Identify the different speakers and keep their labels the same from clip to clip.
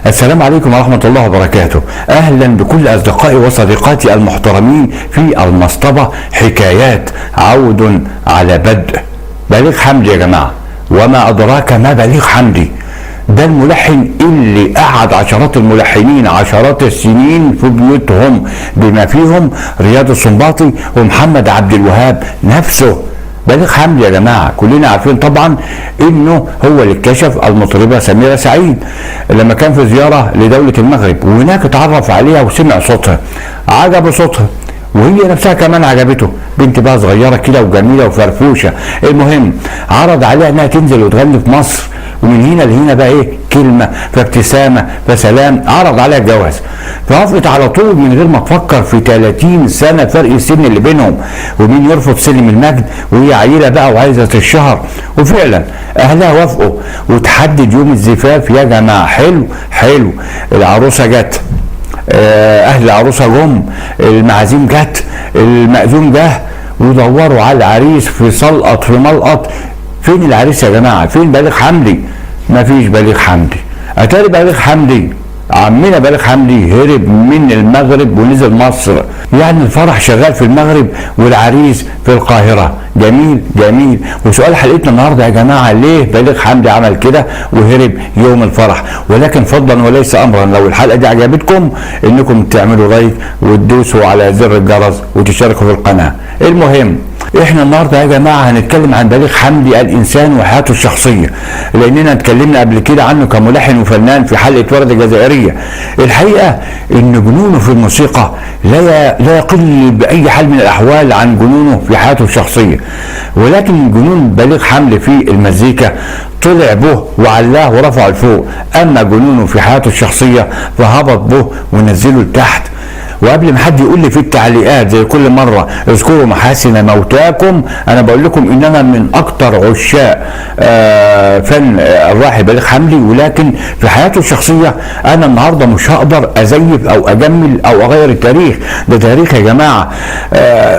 Speaker 1: السلام عليكم ورحمة الله وبركاته. أهلا بكل أصدقائي وصديقاتي المحترمين في المصطبة حكايات عود على بدء. بليغ حمدي يا جماعة، وما أدراك ما بليغ حمدي؟ ده الملحن اللي قعد عشرات الملحنين عشرات السنين في بيوتهم بما فيهم رياض السنباطي ومحمد عبد الوهاب نفسه. بليغ حمدي يا جماعه كلنا عارفين طبعا انه هو اللي اكتشف المطربه سميره سعيد لما كان في زياره لدوله المغرب، وهناك اتعرف عليها وسمع صوتها، عجبه صوتها وهي نفسها كمان عجبته، بنت بقى صغيره كده وجميله وفرفوشه. المهم عرض عليها انها تنزل وتغني في مصر، ومن هنا لهنا بقى ايه، كلمه فابتسامه فسلام، عرض عليها الجواز فوافقت على طول من غير ما تفكر في 30 سنه فرق السن اللي بينهم. ومين يرفض سلم المجد وهي عيله بقى وعايزه تتشهر؟ وفعلا اهلها وافقوا وتحدد يوم الزفاف يا جماعه. حلو حلو، العروسه جت، اهل العروسه جم، المعازيم جت، المأذون جه، ودوروا على العريس في سلقط في ملقط. فين العريس يا جماعه؟ فين بليغ حمدي؟ مفيش بليغ حمدي. اتاري بليغ حمدي عمنا بليغ حمدي هرب من المغرب ونزل مصر، يعني الفرح شغال في المغرب والعريس في القاهره. جميل جميل. وسؤال حلقتنا النهارده يا جماعه، ليه بليغ حمدي عمل كده وهرب يوم الفرح؟ ولكن فضلا وليس امرا، لو الحلقه دي عجبتكم انكم تعملوا لايك وتدوسوا على زر الجرس وتشتركوا في القناه. المهم احنا النهارده يا جماعه هنتكلم عن بليغ حمدي الانسان وحياته الشخصيه، لاننا اتكلمنا قبل كده عنه كملحن وفنان في حلقه ورده جزائريه. الحقيقه ان جنونه في الموسيقى لا يقل باي حال من الاحوال عن جنونه في حياته الشخصيه، ولكن جنون بليغ حمدي في المزيكا طلع به وعلاه ورفعه لفوق، اما جنونه في حياته الشخصيه فهبط به ونزله لتحت. وقبل ما حد يقول لي في التعليقات زي كل مره اذكروا محاسن موتاكم، انا بقول لكم ان انا من اكتر عشاق فن الراحل بليغ حمدي، ولكن في حياته الشخصيه انا النهارده مش هقدر ازيف او اجمل او اغير التاريخ. ده تاريخ يا جماعه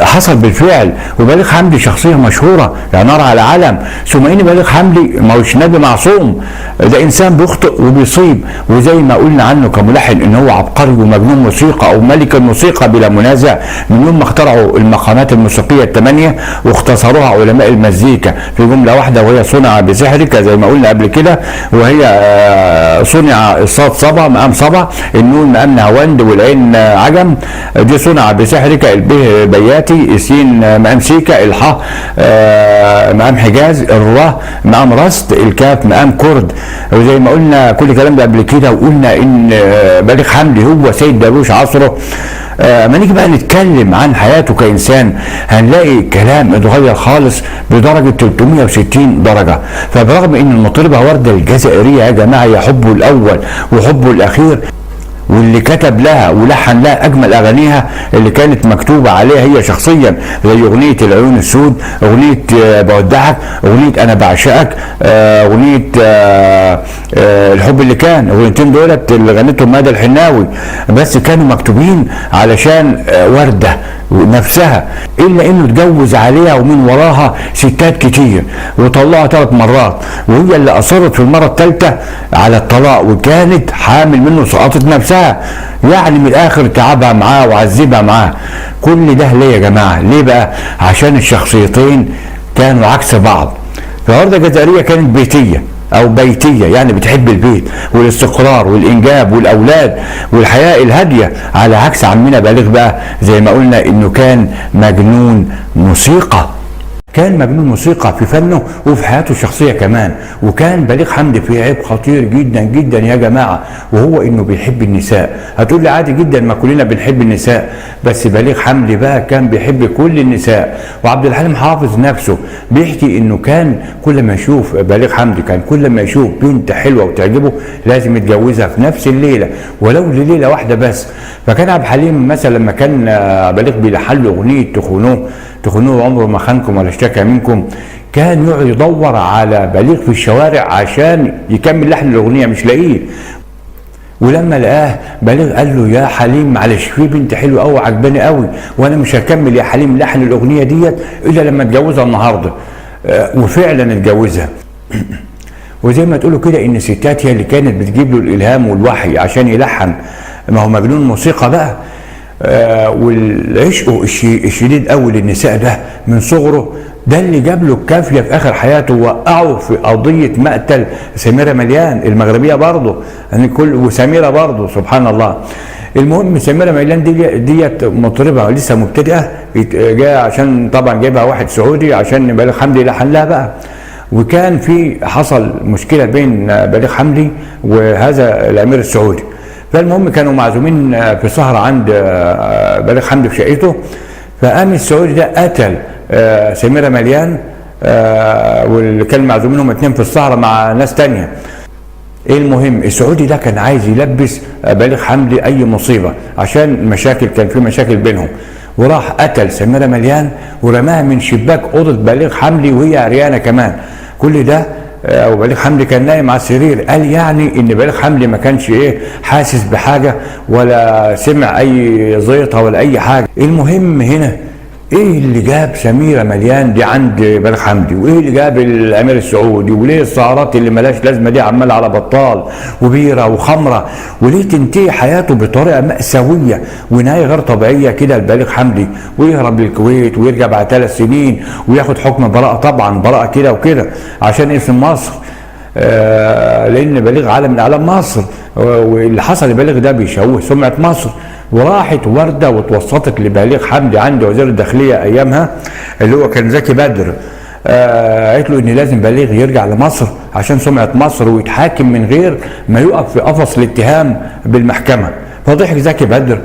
Speaker 1: حصل بالفعل، وبليغ حمدي شخصيه مشهوره يعني نار على علم. ثم ان بليغ حمدي ما هوش نبي معصوم، ده انسان بيخطئ وبيصيب، وزي ما قلنا عنه كملحن ان هو عبقري ومجنون موسيقى او ملك الموسيقى بلا منازع. من يوم ما اخترعوا المقامات الموسيقيه الثمانيه واختصروها علماء المزيكا في جمله واحده، وهي صنع بسحرك زي ما قلنا قبل كده، وهي صنع الصاد صبا مقام صبا، النون مقام نهاوند، والعين عجم، دي صنع بسحرك، البه بياتي، السين مقام سيكا، الحاء مقام حجاز، الراء مقام رست، الكاف مقام كرد. وزي ما قلنا كل الكلام ده قبل كده، وقلنا ان بليغ حمدي هو سيد درويش عصره. ما نيجي بقى نتكلم عن حياته كإنسان هنلاقي كلام اتغير خالص بدرجة 360 درجة. فبرغم ان المطربة وردة الجزائرية يا جماعة هي حبه الأول وحبه الأخير، واللي كتب لها ولحن لها اجمل اغانيها اللي كانت مكتوبه عليها هي شخصيا، زي اغنيه العيون السود، اغنيه بودعك، اغنيه انا بعشقك، اغنيه الحب اللي كان، اغنيتين دولت اللي غنتهم مادة الحناوي، بس كانوا مكتوبين علشان ورده نفسها، الا انه اتجوز عليها ومن وراها ستات كتير وطلقها 3 مرات، وهي اللي اصرت في المره الثالثه على الطلاق، وكانت حامل منه سقطت نفسها. يعني من الاخر تعبها معاه وعذبها معاه. كل ده ليه يا جماعه؟ ليه بقى؟ عشان الشخصيتين كانوا عكس بعض. فوردة الجزائريه كانت بيتيه او بيتيه، يعني بتحب البيت والاستقرار والانجاب والاولاد والحياه الهاديه، على عكس عمنا بليغ بقى زي ما قلنا انه كان مجنون موسيقى. كان مجنون موسيقى في فنه وفي حياته الشخصيه كمان. وكان بليغ حمدي فيه عيب خطير جدا جدا يا جماعه، وهو انه بيحب النساء. هتقول لي عادي جدا، ما كلنا بنحب النساء، بس بليغ حمدي بقى كان بيحب كل النساء. وعبد الحليم حافظ نفسه بيحكي انه كان كل ما يشوف بليغ حمدي، كان كل ما يشوف بنت حلوه وتعجبه لازم يتجوزها في نفس الليله ولو لليله واحده بس. فكان عبد الحليم مثلا لما كان بليغ بيلحن له اغنيه تخونوه عمره ما خانكم ولا اشتكى منكم، كان يقعد يدور على بليغ في الشوارع عشان يكمل لحن الاغنيه مش لاقيه. ولما لقاه بليغ قال له يا حليم معلش في بنت حلوه قوي عجباني قوي، وانا مش هكمل يا حليم لحن الاغنيه ديت الا لما اتجوزها النهارده. وفعلا اتجوزها. وزي ما تقولوا كده ان الستات هي اللي كانت بتجيب له الالهام والوحي عشان يلحن، ما هو مجنون موسيقى بقى. والعشق الشديد قوي للنساء ده من صغره، ده اللي جاب له الكافيه في اخر حياته، وقعه في قضيه مقتل سميره مليان المغربيه برضه، يعني وسميره برضه سبحان الله. المهم سميره مليان ديت مطربه لسه مبتدئه، جاء عشان طبعا جايبها واحد سعودي عشان بليغ حمدي يلحن لها بقى. وكان حصل مشكله بين بليغ حمدي وهذا الامير السعودي. فالمهم كانوا معزومين في سهره عند بليغ حمدي في شقته، فقام السعودي ده قتل سميره مليان، واللي كان معزومين هم اتنين في السهره مع ناس تانيه. المهم السعودي ده كان عايز يلبس بليغ حمدي اي مصيبه عشان مشاكل، كان في مشاكل بينهم، وراح قتل سميره مليان ورماها من شباك اوضه بليغ حمدي وهي عريانه كمان. كل ده وبليغ حمدي كان نايم على السرير. قال يعني ان بليغ حمدي ما كانش حاسس بحاجه ولا سمع اي زيطه ولا اي حاجه. المهم هنا ايه اللي جاب سميره مليان دي عند بليغ حمدي، وايه اللي جاب الامير السعودي، وليه السهرات اللي ملاش لازمه دي عماله على بطال وبيره وخمره، وليه تنتهي حياته بطريقه مأساويه ونهايه غير طبيعيه كده لبليغ حمدي، ويهرب للكويت ويرجع بعد 3 سنين وياخد حكم براءه، طبعا براءه كده وكده عشان اسم مصر، لان بليغ علم من اعلام مصر، واللي حصل لبليغ ده بيشوه سمعه مصر. وراحت ورده واتوسطت لبليغ حمدي عند وزير الداخليه ايامها اللي هو كان زكي بدر، قالت له ان لازم بليغ يرجع لمصر عشان سمعه مصر ويتحاكم من غير ما يقف في قفص الاتهام بالمحكمه. فضحك زكي بدر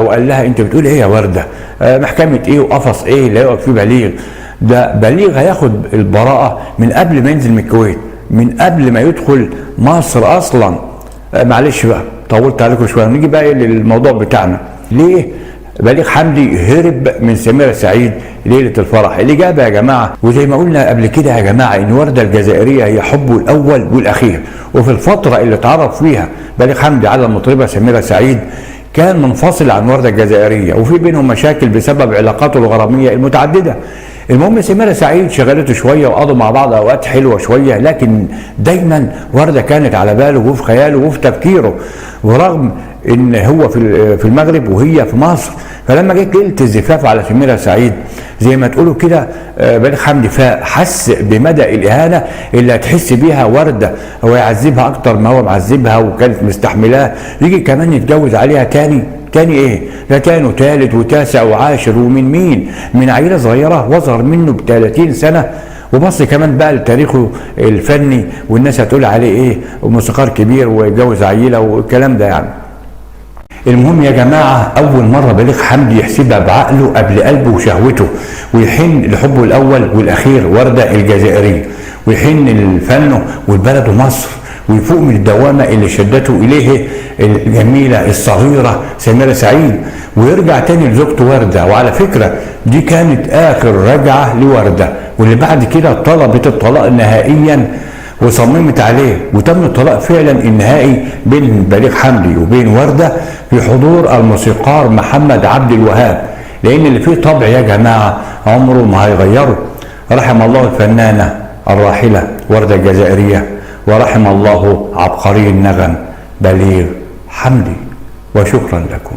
Speaker 1: وقال لها انت بتقول ايه يا ورده؟ محكمه ايه وقفص ايه اللي هيقف فيه بليغ؟ ده بليغ هياخد البراءه من قبل ما ينزل من الكويت، من قبل ما يدخل مصر اصلا. معلش بقى طولت عليكم شويه، نيجي بقى للموضوع بتاعنا. ليه بليغ حمدي هرب من سميره سعيد ليله الفرح؟ اللي جابها يا جماعه، وزي ما قلنا قبل كده يا جماعه ان ورده الجزائريه هي حبه الاول والاخير، وفي الفتره اللي اتعرف فيها بليغ حمدي على المطربه سميره سعيد كان منفصل عن ورده الجزائريه، وفي بينهم مشاكل بسبب علاقاته الغراميه المتعدده. المهم سميره سعيد شغلته شويه وقضوا مع بعض اوقات حلوه شويه، لكن دايما ورده كانت على باله وفي خياله وفي تفكيره، ورغم ان هو في المغرب وهي في مصر. فلما جت ليله الزفاف على سميره سعيد زي ما تقولوا كده بليغ حمدي حس بمدى الاهانه اللي هتحس بيها ورده، هو يعذبها اكتر ما هو معذبها وكانت مستحملاه، يجي كمان يتجوز عليها تاني ايه؟ ده تاني وتالت وتاسع وعاشر، ومن مين؟ من عيله صغيره واصغر منه ب30 سنه. وبص كمان بقى لتاريخه الفني والناس هتقول عليه ايه؟ موسيقار كبير ويتجوز عيله والكلام ده يعني. المهم يا جماعه اول مره بليغ حمدي يحسبها بعقله قبل قلبه وشهوته، ويحن لحبه الاول والاخير ورده الجزائريه، ويحن لفنه والبلد مصر، ويفوق من الدوامه اللي شدته اليه الجميله الصغيره سميره سعيد، ويرجع تاني لزوجته ورده. وعلى فكره دي كانت اخر رجعه لورده، واللي بعد كده طلبت الطلاق نهائيا وصممت عليه، وتم الطلاق فعلا النهائي بين بليغ حمدي وبين ورده في حضور الموسيقار محمد عبد الوهاب، لان اللي فيه طبع يا جماعه عمره ما هيغيره. رحم الله الفنانه الراحله ورده الجزائريه، ورحم الله عبقري النغم بليغ حمدي، وشكرا لكم.